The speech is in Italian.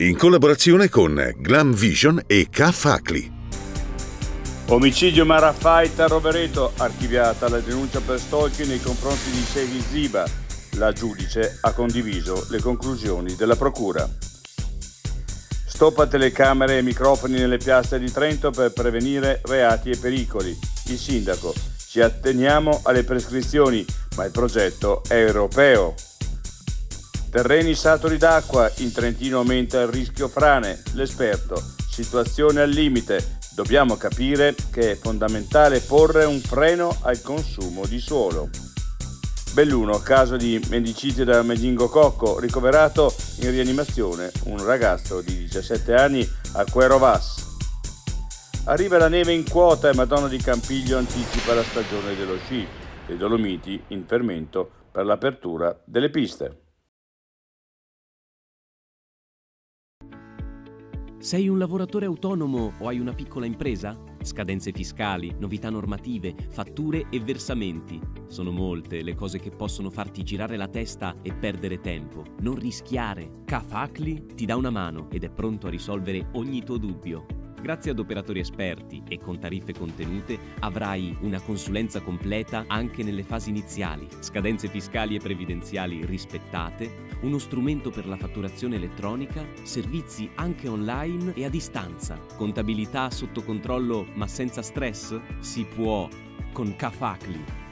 in collaborazione con Glam Vision e K-Facli. Omicidio Marafait a Rovereto, archiviata la denuncia per stalking nei confronti di Sevi Ziba. La giudice ha condiviso le conclusioni della procura. Stop a telecamere e microfoni nelle piazze di Trento per prevenire reati e pericoli. Il sindaco: ci atteniamo alle prescrizioni, ma il progetto è europeo. Terreni saturi d'acqua, in Trentino aumenta il rischio frane. L'esperto: situazione al limite, dobbiamo capire che è fondamentale porre un freno al consumo di suolo. Belluno, caso di mendicite da meningococco, ricoverato in rianimazione un ragazzo di 17 anni a Querovas. Arriva la neve in quota e Madonna di Campiglio anticipa la stagione dello sci. Le Dolomiti in fermento per l'apertura delle piste. Sei un lavoratore autonomo o hai una piccola impresa? Scadenze fiscali, novità normative, fatture e versamenti. Sono molte le cose che possono farti girare la testa e perdere tempo. Non rischiare. K-Facli ti dà una mano ed è pronto a risolvere ogni tuo dubbio. Grazie ad operatori esperti e con tariffe contenute avrai una consulenza completa anche nelle fasi iniziali, scadenze fiscali e previdenziali rispettate, uno strumento per la fatturazione elettronica, servizi anche online e a distanza, contabilità sotto controllo ma senza stress? Si può con K-Facli.